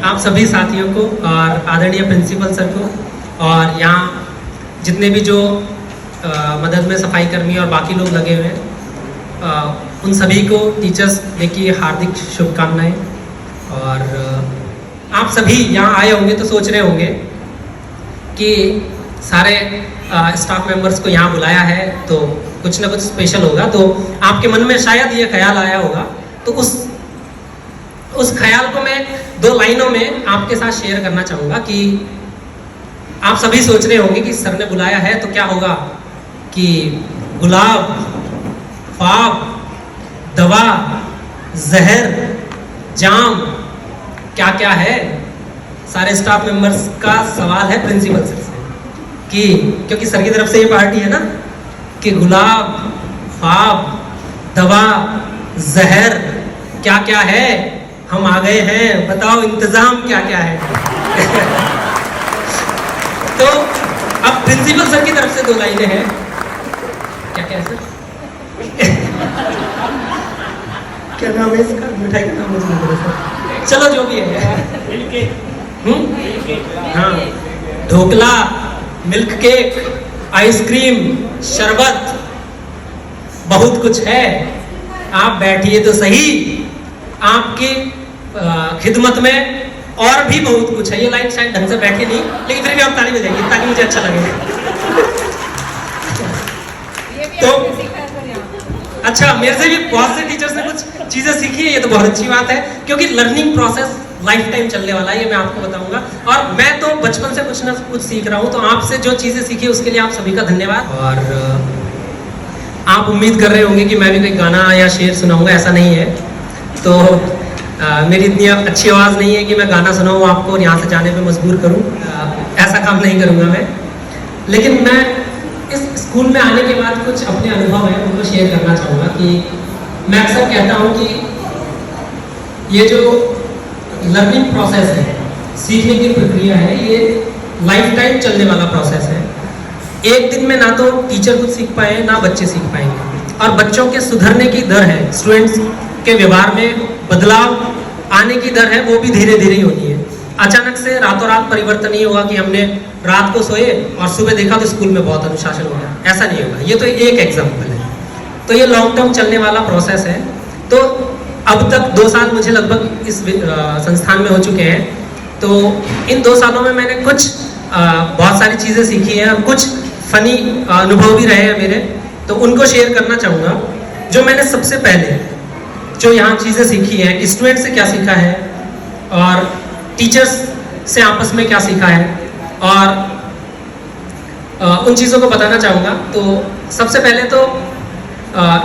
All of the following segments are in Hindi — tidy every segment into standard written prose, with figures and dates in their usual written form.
आप सभी साथियों को और आदरणीय प्रिंसिपल सर को और यहाँ जितने भी जो मदद में सफाई कर्मी और बाकी लोग लगे हुए हैं, उन सभी को टीचर्स डे की हार्दिक शुभकामनाएं। और आप सभी यहाँ आए होंगे तो सोच रहे होंगे कि सारे स्टाफ मेंबर्स को यहाँ बुलाया है तो कुछ ना कुछ स्पेशल होगा, तो आपके मन में शायद ये ख्याल आया होगा। तो उस ख्याल को मैं 2 लाइनों में आपके साथ शेयर करना चाहूँगा कि आप सभी सोच रहे होंगे कि सर ने बुलाया है तो क्या होगा कि गुलाब, ख्वाब, दवा, जहर, जाम, क्या क्या है। सारे स्टाफ मेंबर्स का सवाल है प्रिंसिपल सर से कि क्योंकि सर की तरफ से ये पार्टी है ना कि गुलाब, ख्वाब, दवा, जहर क्या क्या है, हम आ गए हैं, बताओ इंतजाम क्या क्या है। तो अब प्रिंसिपल सर की तरफ से 2 लाइनें हैं। क्या क्या है सर? क्या नाम है इसका? मिठाई का नाम मुझे नहीं पता सर। चलो जो भी है। हाँ, ढोकला, मिल्क केक, आइसक्रीम, शरबत, बहुत कुछ है। आप बैठिए तो सही, आपकी खिदमत में और भी बहुत कुछ है। ये लाइन शायद ढंग से बैठे नहीं, लेकिन फिर भी आप ताली बजाइए ताकि मुझे अच्छा लगे। तो अच्छा, मेरे से भी बहुत से टीचर्स ने कुछ चीजें सीखी है, ये तो बहुत अच्छी बात है क्योंकि लर्निंग प्रोसेस लाइफ टाइम चलने वाला है, ये मैं आपको बताऊंगा। और मैं तो बचपन से कुछ ना कुछ सीख रहा हूँ, तो आपसे जो चीजें सीखी उसके लिए आप सभी का धन्यवाद। और आप उम्मीद कर रहे होंगे कि मैं भी कोई गाना या शेर सुनाऊंगा, ऐसा नहीं है। तो मेरी इतनी अच्छी आवाज़ नहीं है कि मैं गाना सुनाऊँ आपको और यहाँ से जाने पे मजबूर करूँ, ऐसा काम नहीं करूँगा मैं। लेकिन मैं इस स्कूल में आने के बाद कुछ अपने अनुभव हैं उनको शेयर करना चाहूँगा कि मैं अक्सर कहता हूँ कि ये जो लर्निंग प्रोसेस है, सीखने की प्रक्रिया है, ये लाइफ टाइम चलने वाला प्रोसेस है। एक दिन में ना तो टीचर कुछ सीख पाए ना बच्चे सीख पाएंगे, और बच्चों के सुधरने की दर है, स्टूडेंट्स के व्यवहार में बदलाव आने की दर है, वो भी धीरे धीरे ही होनी है। अचानक से रातों रात परिवर्तन नहीं होगा कि हमने रात को सोए और सुबह देखा तो स्कूल में बहुत अनुशासन हो गया, ऐसा नहीं होगा। ये तो एक एग्जाम्पल है। तो ये लॉन्ग टर्म चलने वाला प्रोसेस है। तो अब तक 2 साल मुझे लगभग इस संस्थान में हो चुके हैं। तो इन 2 सालों में मैंने कुछ बहुत सारी चीज़ें सीखी हैं और कुछ फनी अनुभव भी रहे हैं मेरे, तो उनको शेयर करना चाहूँगा। जो मैंने सबसे पहले जो यहाँ चीज़ें सीखी हैं कि स्टूडेंट से क्या सीखा है और टीचर्स से आपस में क्या सीखा है, और उन चीज़ों को बताना चाहूँगा। तो सबसे पहले तो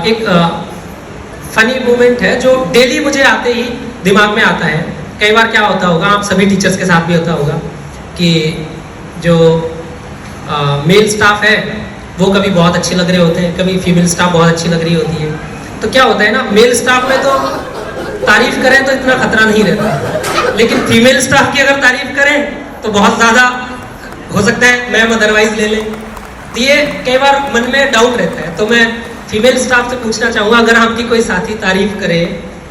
एक फनी मोमेंट है जो डेली मुझे आते ही दिमाग में आता है। कई बार क्या होता होगा, आप सभी टीचर्स के साथ भी होता होगा कि जो मेल स्टाफ है वो कभी बहुत अच्छे लग रहे होते हैं, कभी फीमेल स्टाफ बहुत अच्छी लग रही होती है। तो क्या होता है ना, मेल स्टाफ में तो तारीफ करें तो इतना खतरा नहीं रहता, लेकिन फीमेल स्टाफ की अगर तारीफ करें तो बहुत ज़्यादा हो सकता है मैम अदरवाइज ले लें। तो ये कई बार मन में डाउट रहता है। तो मैं फीमेल स्टाफ से पूछना चाहूँगा, अगर आपकी कोई साथी तारीफ करे,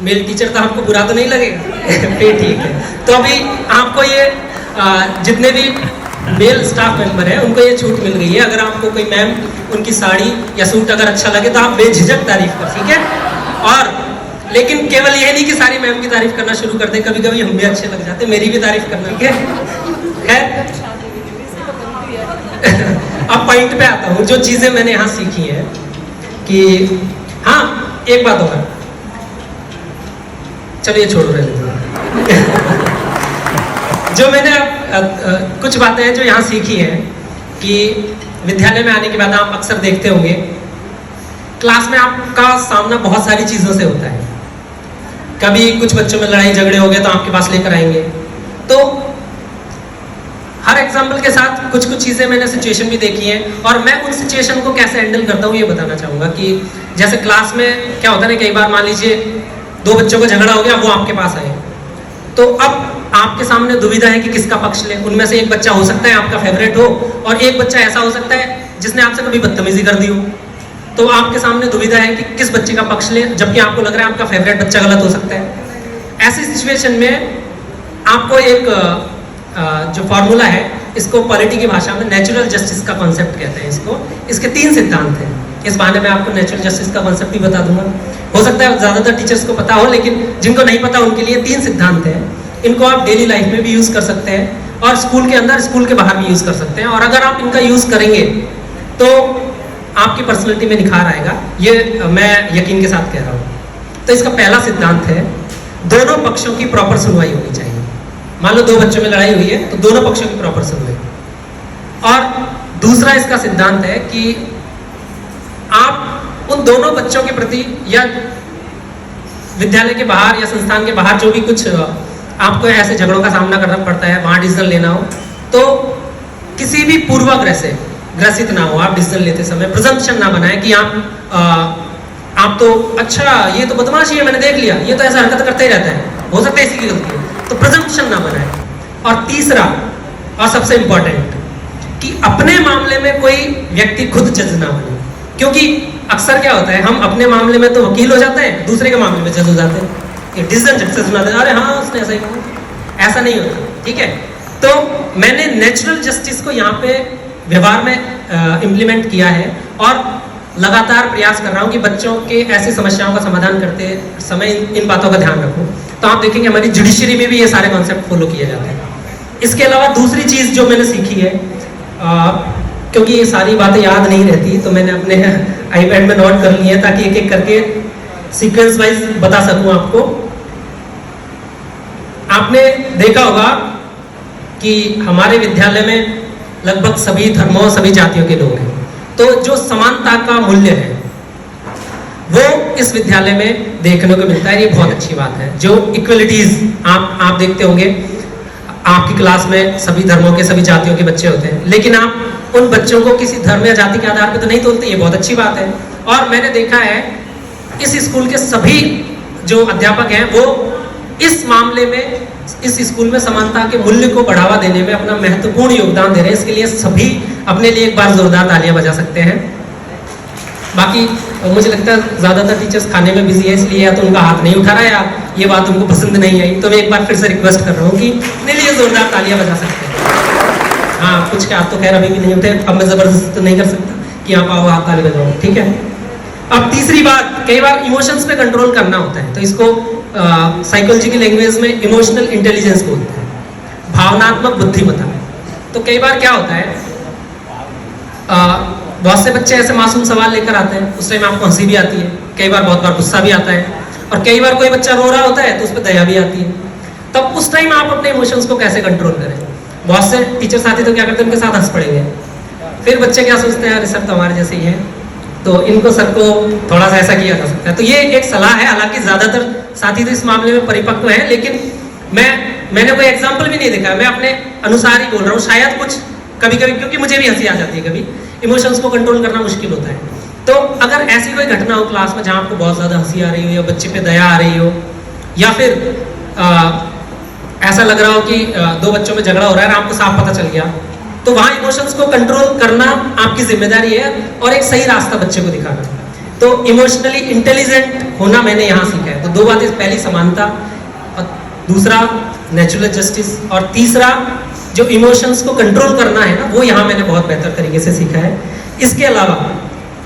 मेल टीचर, तो आपको बुरा तो नहीं लगेगा? फिर ठीक है। तो अभी आपको ये जितने भी मेल स्टाफ मेंबर है उनको ये छूट मिल गई है। अगर आपको कोई मैम उनकी साड़ी या सूट अगर अच्छा लगे तो आप बेझिझक तारीफ कर, ठीक है। और लेकिन केवल ये नहीं कि सारी मैम की तारीफ करना शुरू कर दे, कभी कभी हम भी अच्छे लग जाते, मेरी भी तारीफ करना, ठीक है। खैर अब पॉइंट पे आता हूँ। जो चीज़ें मैंने यहाँ सीखी हैं कि हाँ, एक बात और, चलिए छोड़ रहे जो मैंने कुछ बातें हैं जो यहाँ सीखी हैं कि विद्यालय में आने के बाद आप अक्सर देखते होंगे क्लास में आपका सामना बहुत सारी चीज़ों से होता है। कभी कुछ बच्चों में लड़ाई झगड़े हो गए तो आपके पास लेकर आएंगे। तो हर एग्जाम्पल के साथ कुछ कुछ चीज़ें मैंने सिचुएशन भी देखी हैं और मैं उन सिचुएशन को कैसे हैंडल करता हूँ ये बताना चाहूँगा। कि जैसे क्लास में क्या होता है ना, कई बार मान लीजिए 2 बच्चों का झगड़ा हो गया, वो आपके पास आए, तो अब आपके सामने दुविधा है कि किसका पक्ष लें। उनमें से एक बच्चा हो सकता है आपका फेवरेट हो और एक बच्चा ऐसा हो सकता है जिसने आपसे कभी बदतमीजी कर दी हो। तो आपके सामने दुविधा है कि किस बच्चे का पक्ष लें, जबकि आपको लग रहा है आपका फेवरेट बच्चा गलत हो सकता है। ऐसी सिचुएशन में आपको एक जो फॉर्मूला है, इसको पॉलिटी की भाषा में नेचुरल जस्टिस का कॉन्सेप्ट कहते हैं इसको। इसके 3 सिद्धांत हैं। इस बहाने मैं आपको नेचुरल जस्टिस का कॉन्सेप्ट भी बता दूंगा। हो सकता है ज़्यादातर टीचर्स को पता हो, लेकिन जिनको नहीं पता उनके लिए 3 सिद्धांत हैं। इनको आप डेली लाइफ में भी यूज़ कर सकते हैं और स्कूल के अंदर, स्कूल के बाहर भी यूज़ कर सकते हैं। और अगर आप इनका यूज़ करेंगे तो आपकी पर्सनैलिटी में निखार आएगा, ये मैं यकीन के साथ कह रहा हूँ। तो इसका पहला सिद्धांत है, दोनों पक्षों की प्रॉपर सुनवाई होनी चाहिए। मान लो 2 बच्चों में लड़ाई हुई है तो दोनों पक्षों की प्रॉपर सुनवाई। और दूसरा इसका सिद्धांत है कि आप उन दोनों बच्चों के प्रति या विद्यालय के बाहर या संस्थान के बाहर जो भी कुछ आपको ऐसे झगड़ों का सामना करना पड़ता है, वहां डिसीजन लेना हो, तो किसी भी पूर्वाग्रह से ग्रसित ना हो। आप डिसीजन लेते समय प्रिजम्पशन ना बनाए कि आप तो अच्छा ये तो बदमाशी है, मैंने देख लिया, ये तो ऐसा हरकत करते ही रहता है, हो सकता है इसी की गलती है, तो प्रिजम्पशन ना बनाए। और तीसरा और सबसे इंपॉर्टेंट कि अपने मामले में कोई व्यक्ति खुद जज ना बने। क्योंकि अक्सर क्या होता है, हम अपने मामले में तो वकील हो जाते हैं, दूसरे के मामले में जज हो जाते हैं, डिसीजन झट से सुना देते हैं, अरे हाँ उसने ऐसा ही कहा। ऐसा नहीं होता, ठीक है। तो मैंने नेचुरल जस्टिस को यहाँ पे व्यवहार में इम्प्लीमेंट किया है और लगातार प्रयास कर रहा हूँ कि बच्चों के ऐसी समस्याओं का समाधान करते समय इन बातों का ध्यान रखूँ। तो आप देखेंगे हमारी जुडिशरी में भी ये सारे कॉन्सेप्ट फॉलो किए जाते हैं। इसके अलावा दूसरी चीज़ जो मैंने सीखी है, क्योंकि ये सारी बातें याद नहीं रहती, तो मैंने अपने आईपैड में नोट कर ली है ताकि एक एक करके सीक्वेंस वाइज बता सकूं आपको। आपने देखा होगा कि हमारे विद्यालय में लगभग सभी धर्मों, सभी जातियों के लोग हैं। तो जो समानता का मूल्य है वो इस विद्यालय में देखने को मिलता है, ये बहुत अच्छी बात है। जो इक्वलिटीज आप देखते होंगे, आपकी क्लास में सभी धर्मों के, सभी जातियों के बच्चे होते हैं, लेकिन आप उन बच्चों को किसी धर्म या जाति के आधार पर तो नहीं तोलते, ये बहुत अच्छी बात है। और मैंने देखा है इस स्कूल के सभी जो अध्यापक हैं वो इस मामले में, इस स्कूल में समानता के मूल्य को बढ़ावा देने में अपना महत्वपूर्ण योगदान दे रहे हैं। इसके लिए सभी अपने लिए एक बार जोरदार तालियां बजा सकते हैं। बाकी मुझे लगता है ज़्यादातर टीचर्स खाने में बिजी है, इसलिए या तो उनका हाथ नहीं उठा रहा है या ये बात उनको पसंद नहीं आई। तो मैं एक बार फिर से रिक्वेस्ट कर रहा हूँ कि अपने लिए जोरदार तालियां बजा सकते हैं। हाँ, कुछ के हाथ तो खैर अभी भी नहीं उठे, अब मैं ज़बरदस्ती तो नहीं कर सकता कि आप आओ हाथ ताली बजाओ, ठीक है। अब तीसरी बात, कई बार इमोशंस पे कंट्रोल करना होता है, तो इसको साइकोलॉजी की लैंग्वेज में इमोशनल इंटेलिजेंस बोलते हैं, भावनात्मक बुद्धिमत्ता। तो कई बार क्या होता है, बहुत से बच्चे ऐसे मासूम सवाल लेकर आते हैं, उस टाइम आपको हंसी भी आती है, कई बार बहुत बार गुस्सा भी आता है, और कई बार कोई बच्चा रो रहा होता है तो उस पर दया भी आती है। तब उस टाइम आप अपने इमोशंस को कैसे कंट्रोल करें। बहुत से टीचर साथी तो क्या करते हैं, उनके साथ हंस पड़ेंगे, फिर बच्चे क्या सोचते हैं, अरे सर तो हमारे जैसे ही हैं, तो इनको सर को थोड़ा सा ऐसा किया जा सकता है। तो ये एक सलाह है, हालांकि ज़्यादातर साथी तो इस मामले में परिपक्व हैं, लेकिन मैंने कोई एग्जाम्पल भी नहीं देखा, मैं अपने अनुसार ही बोल रहा हूँ। शायद कुछ कभी कभी, क्योंकि मुझे भी हंसी आ जाती है, कभी इमोशंस को कंट्रोल करना मुश्किल होता है। तो अगर ऐसी कोई घटना हो क्लास में जहाँ आपको बहुत ज़्यादा हंसी आ रही हो, या बच्चे पे दया आ रही हो, या फिर ऐसा लग रहा हो कि 2 बच्चों में झगड़ा हो रहा है और आपको साफ पता चल गया, तो वहाँ इमोशंस को कंट्रोल करना आपकी जिम्मेदारी है और एक सही रास्ता बच्चे को दिखाना। तो इमोशनली इंटेलिजेंट होना मैंने यहाँ सीखा है। तो 2 बातें, पहली समानता, और दूसरा नेचुरल जस्टिस, और तीसरा जो इमोशंस को कंट्रोल करना है ना, वो यहाँ मैंने बहुत बेहतर तरीके से सीखा है। इसके अलावा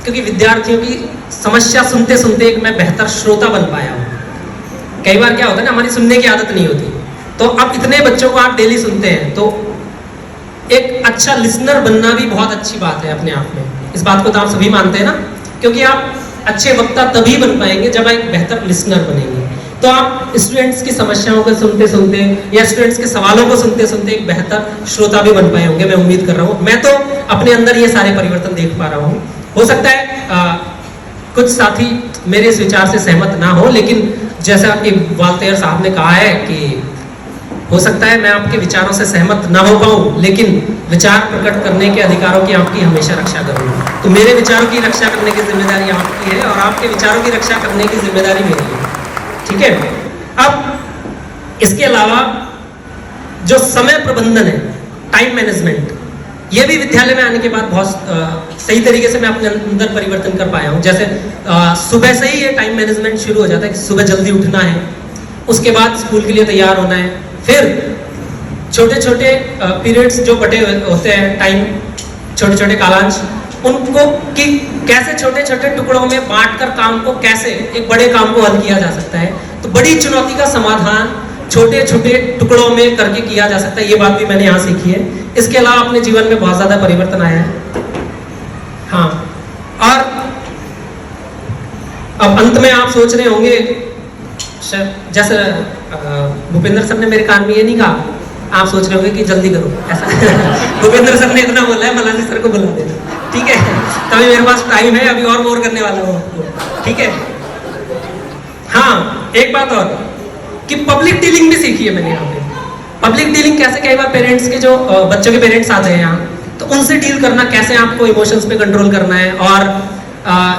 क्योंकि विद्यार्थियों की समस्या सुनते सुनते एक मैं बेहतर श्रोता बन पाया हूँ। कई बार क्या होता है ना, हमारी सुनने की आदत नहीं होती, तो अब इतने बच्चों को आप डेली सुनते हैं, तो एक अच्छा लिसनर बनना भी बहुत अच्छी बात है अपने आप में। इस बात को तो आप सभी मानते हैं ना, क्योंकि आप अच्छे वक्ता तभी बन पाएंगे जब आप एक बेहतर लिसनर बनेंगे। तो आप स्टूडेंट्स की समस्याओं को सुनते सुनते या स्टूडेंट्स के सवालों को सुनते सुनते एक बेहतर श्रोता भी बन पाए होंगे, मैं उम्मीद कर रहा हूँ। मैं तो अपने अंदर ये सारे परिवर्तन देख पा रहा हूँ। हो सकता है कुछ साथी मेरे इस विचार से सहमत ना हो, लेकिन जैसा कि वाल्टेयर साहब ने कहा है कि हो सकता है मैं आपके विचारों से सहमत ना हो पाऊं, लेकिन विचार प्रकट करने के अधिकारों की आपकी हमेशा रक्षा करूंगा। तो मेरे विचारों की रक्षा करने की जिम्मेदारी आपकी है और आपके विचारों की रक्षा करने की जिम्मेदारी मेरी है, ठीक है। अब इसके अलावा जो समय प्रबंधन है, टाइम मैनेजमेंट, ये भी विद्यालय में आने के बाद बहुत सही तरीके से मैं अपने अंदर परिवर्तन कर पाया हूँ। जैसे सुबह से ही ये टाइम मैनेजमेंट शुरू हो जाता है कि सुबह जल्दी उठना है, उसके बाद स्कूल के लिए तैयार होना है, फिर छोटे छोटे पीरियड्स जो बटे होते हैं, टाइम, छोटे छोटे कालांश, उनको कि कैसे छोटे छोटे टुकड़ों में बांटकर काम को कैसे एक बड़े काम को हल किया जा सकता है। तो बड़ी चुनौती का समाधान छोटे छोटे टुकड़ों में करके किया जा सकता है, ये बात भी मैंने यहाँ सीखी है। इसके अलावा अपने जीवन में बहुत ज्यादा परिवर्तन आया है। हाँ, और अब अंत में आप सोच रहे होंगे, जैसे भूपेंद्र सर ने मेरे कान में ये नहीं कहा, आप सोच रहे होंगे कि जल्दी करो ऐसा भूपेंद्र सर ने इतना बोला है, मलानी सर को बुला देना, ठीक है? तभी मेरे पास टाइम है, अभी और बोर करने वाला हूँ आपको, ठीक है? हाँ, एक बात और कि पब्लिक डीलिंग भी सीखी है मैंने यहाँ पे। पब्लिक डीलिंग कैसे, कई बार पेरेंट्स के जो बच्चों के पेरेंट्स आते हैं यहाँ, तो उनसे डील करना, कैसे आपको इमोशंस पे कंट्रोल करना है। और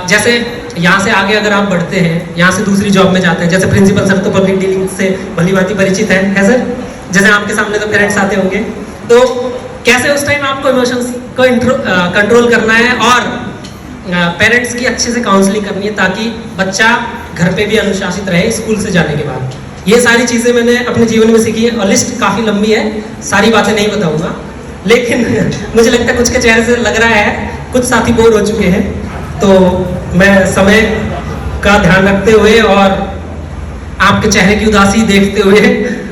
जैसे यहाँ से आगे अगर आप बढ़ते हैं, यहाँ से दूसरी जॉब में जाते हैं, जैसे प्रिंसिपल सर तो पब्लिक डीलिंग से भली भांति परिचित है सर? जैसे आपके सामने तो पेरेंट्स आते होंगे, तो कैसे उस टाइम आपको इमोशंस को कंट्रोल करना है और पेरेंट्स की अच्छे से काउंसलिंग करनी है, ताकि बच्चा घर पे भी अनुशासित रहे स्कूल से जाने के बाद। ये सारी चीज़ें मैंने अपने जीवन में सीखी है, और लिस्ट काफ़ी लंबी है, सारी बातें नहीं बताऊंगा, लेकिन मुझे लगता है कुछ के चेहरे से लग रहा है कुछ साथी बोर हो चुके हैं, तो मैं समय का ध्यान रखते हुए और आपके चेहरे की उदासी देखते हुए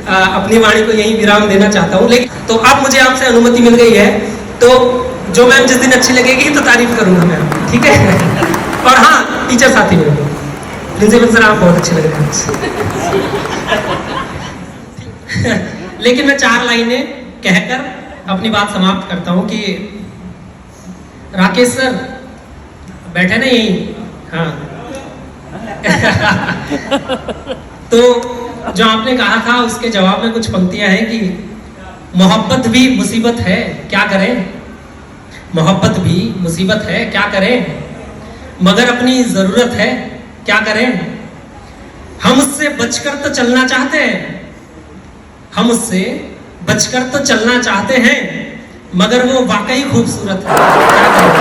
अपनी वाणी को यही विराम देना चाहता हूँ। लेकिन तो अब मुझे आपसे अनुमति मिल गई है, तो जो मैम जिस दिन अच्छी लगेगी तो तारीफ करूंगा मैं, ठीक है? और हाँ, टीचर साथी मेरे को, प्रिंसिपल सर आप बहुत अच्छे लग रहे हैं लेकिन मैं 4 लाइनें कहकर अपनी बात समाप्त करता हूं कि राकेश सर बैठे ना यहीं, हाँ तो जो आपने कहा था उसके जवाब में कुछ पंक्तियां हैं कि मोहब्बत भी मुसीबत है, क्या करें? मोहब्बत भी मुसीबत है, क्या करें? मगर अपनी जरूरत है, क्या करें? हम उससे बचकर तो चलना चाहते हैं, हम उससे बचकर तो चलना चाहते हैं, मगर वो वाकई खूबसूरत है, क्या करें?